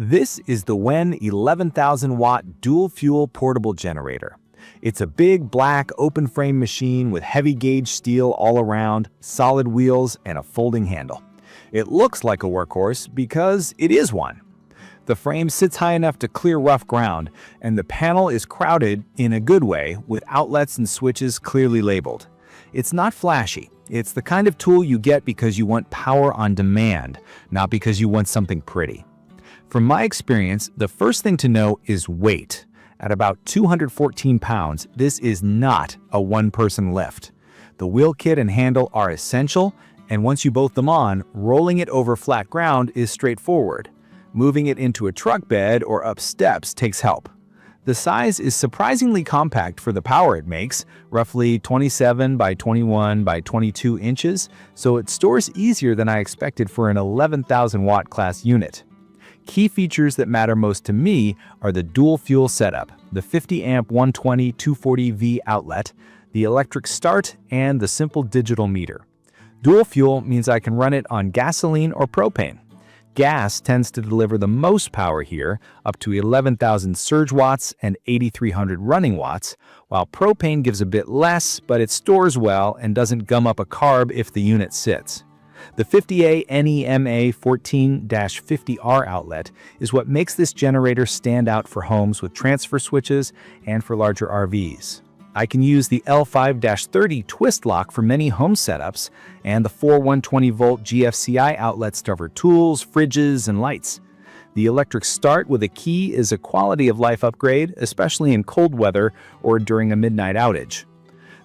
This is the WEN 11,000-watt dual-fuel portable generator. It's a big, black, open-frame machine with heavy-gauge steel all around, solid wheels, and a folding handle. It looks like a workhorse because it is one. The frame sits high enough to clear rough ground, and the panel is crowded in a good way with outlets and switches clearly labeled. It's not flashy. It's the kind of tool you get because you want power on demand, not because you want something pretty. From my experience, the first thing to know is weight. At about 214 pounds, this is not a one-person lift. The wheel kit and handle are essential, and once you bolt them on, rolling it over flat ground is straightforward. Moving it into a truck bed or up steps takes help. The size is surprisingly compact for the power it makes, roughly 27 by 21 by 22 inches, so it stores easier than I expected for an 11,000-watt class unit. Key features that matter most to me are the dual-fuel setup, the 50-amp 120/240V outlet, the electric start, and the simple digital meter. Dual-fuel means I can run it on gasoline or propane. Gas tends to deliver the most power here, up to 11,000 surge watts and 8,300 running watts, while propane gives a bit less, but it stores well and doesn't gum up a carb if the unit sits. The 50A NEMA 14-50R outlet is what makes this generator stand out for homes with transfer switches and for larger RVs. I can use the L5-30 twist lock for many home setups and the 4 120-volt GFCI outlets to cover tools, fridges, and lights. The electric start with a key is a quality of life upgrade, especially in cold weather or during a midnight outage.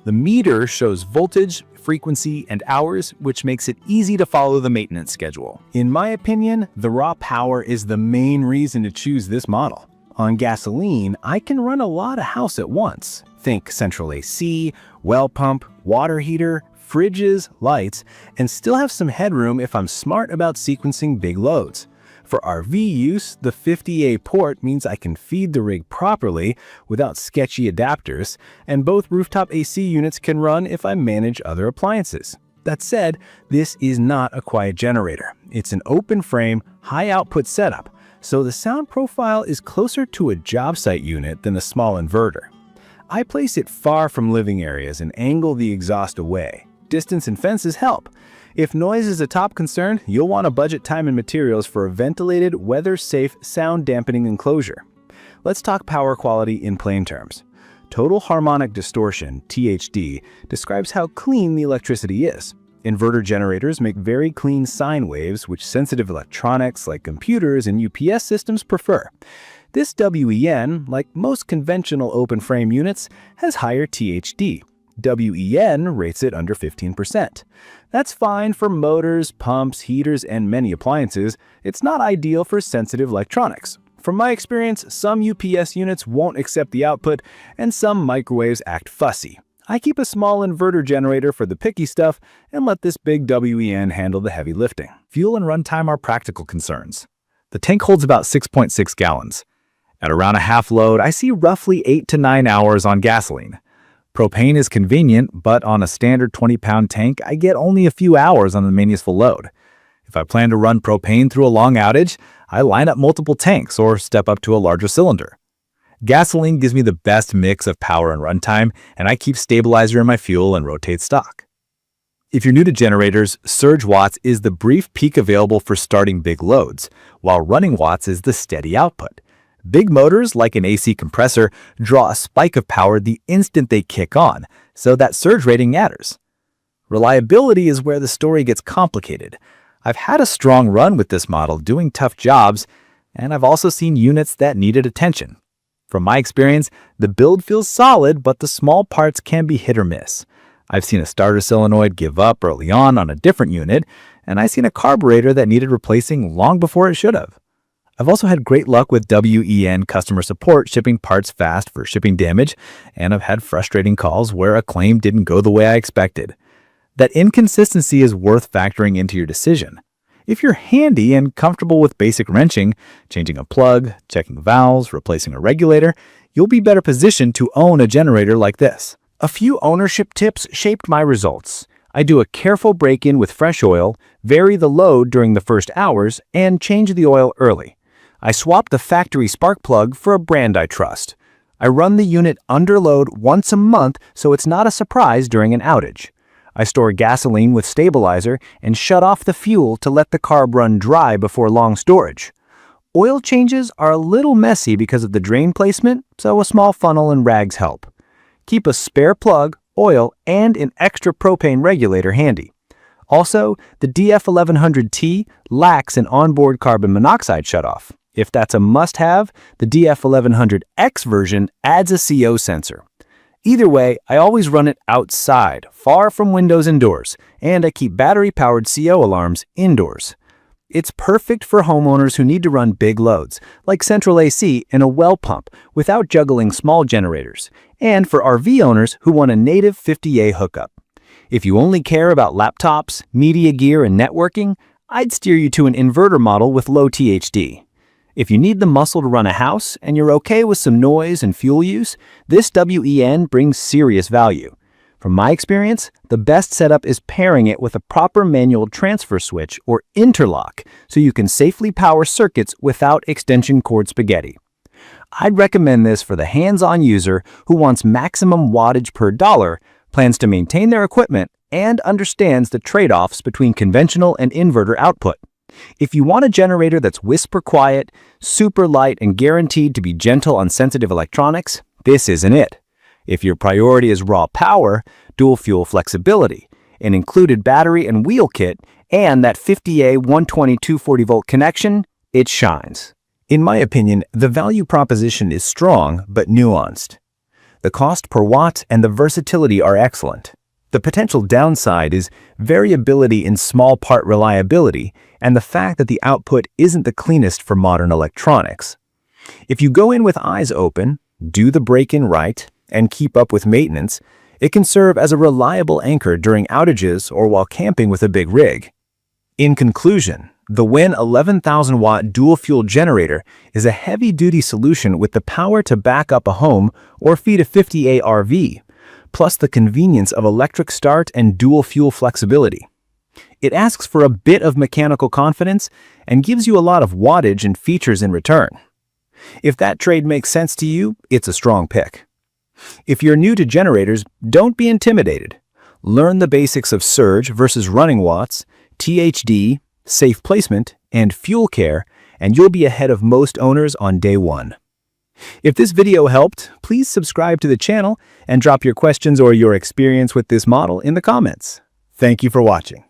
The meter shows voltage, frequency, and hours, which makes it easy to follow the maintenance schedule. In my opinion, the raw power is the main reason to choose this model. On gasoline, I can run a lot of house at once. Think central AC, well pump, water heater, fridges, lights, and still have some headroom if I'm smart about sequencing big loads. For RV use, the 50A port means I can feed the rig properly without sketchy adapters, and both rooftop AC units can run if I manage other appliances. That said, this is not a quiet generator. It's an open frame, high output setup, so the sound profile is closer to a job site unit than a small inverter. I place it far from living areas and angle the exhaust away. Distance and fences help. If noise is a top concern, you'll want to budget time and materials for a ventilated, weather-safe, sound-dampening enclosure. Let's talk power quality in plain terms. Total harmonic distortion, THD, describes how clean the electricity is. Inverter generators make very clean sine waves, which sensitive electronics like computers and UPS systems prefer. This WEN, like most conventional open-frame units, has higher THD. WEN rates it under 15%. That's fine for motors, pumps, heaters, and many appliances. It's not ideal for sensitive electronics. From my experience, some UPS units won't accept the output, and some microwaves act fussy. I keep a small inverter generator for the picky stuff and let this big WEN handle the heavy lifting. Fuel and runtime are practical concerns. The tank holds about 6.6 gallons. At around a half load, I see roughly 8 to 9 hours on gasoline. Propane is convenient, but on a standard 20-pound tank, I get only a few hours on the main useful load. If I plan to run propane through a long outage, I line up multiple tanks or step up to a larger cylinder. Gasoline gives me the best mix of power and runtime, and I keep stabilizer in my fuel and rotate stock. If you're new to generators, surge watts is the brief peak available for starting big loads, while running watts is the steady output. Big motors, like an AC compressor, draw a spike of power the instant they kick on, so that surge rating matters. Reliability is where the story gets complicated. I've had a strong run with this model doing tough jobs, and I've also seen units that needed attention. From my experience, the build feels solid, but the small parts can be hit or miss. I've seen a starter solenoid give up early on a different unit, and I've seen a carburetor that needed replacing long before it should have. I've also had great luck with WEN customer support shipping parts fast for shipping damage, and I've had frustrating calls where a claim didn't go the way I expected. That inconsistency is worth factoring into your decision. If you're handy and comfortable with basic wrenching, changing a plug, checking valves, replacing a regulator, you'll be better positioned to own a generator like this. A few ownership tips shaped my results. I do a careful break-in with fresh oil, vary the load during the first hours, and change the oil early. I swapped the factory spark plug for a brand I trust. I run the unit under load once a month so it's not a surprise during an outage. I store gasoline with stabilizer and shut off the fuel to let the carb run dry before long storage. Oil changes are a little messy because of the drain placement, so a small funnel and rags help. Keep a spare plug, oil, and an extra propane regulator handy. Also, the DF1100T lacks an onboard carbon monoxide shutoff. If that's a must-have, the DF1100X version adds a CO sensor. Either way, I always run it outside, far from windows and doors, and I keep battery-powered CO alarms indoors. It's perfect for homeowners who need to run big loads, like central AC and a well pump, without juggling small generators, and for RV owners who want a native 50A hookup. If you only care about laptops, media gear, and networking, I'd steer you to an inverter model with low THD. If you need the muscle to run a house and you're okay with some noise and fuel use, this WEN brings serious value. From my experience, the best setup is pairing it with a proper manual transfer switch or interlock so you can safely power circuits without extension cord spaghetti. I'd recommend this for the hands-on user who wants maximum wattage per dollar, plans to maintain their equipment, and understands the trade-offs between conventional and inverter output. If you want a generator that's whisper quiet, super light, and guaranteed to be gentle on sensitive electronics, this isn't it. If your priority is raw power, dual fuel flexibility, an included battery and wheel kit, and that 50A 120-240 volt connection, it shines. In my opinion, the value proposition is strong but nuanced. The cost per watt and the versatility are excellent. The potential downside is variability in small part reliability and the fact that the output isn't the cleanest for modern electronics. If you go in with eyes open, do the break-in right, and keep up with maintenance, it can serve as a reliable anchor during outages or while camping with a big rig. In conclusion, the WEN 11,000-watt dual-fuel generator is a heavy-duty solution with the power to back up a home or feed a 50A RV, plus the convenience of electric start and dual-fuel flexibility. It asks for a bit of mechanical confidence and gives you a lot of wattage and features in return. If that trade makes sense to you, it's a strong pick. If you're new to generators, don't be intimidated. Learn the basics of surge versus running watts, THD, safe placement, and fuel care, and you'll be ahead of most owners on day one. If this video helped, please subscribe to the channel and drop your questions or your experience with this model in the comments. Thank you for watching.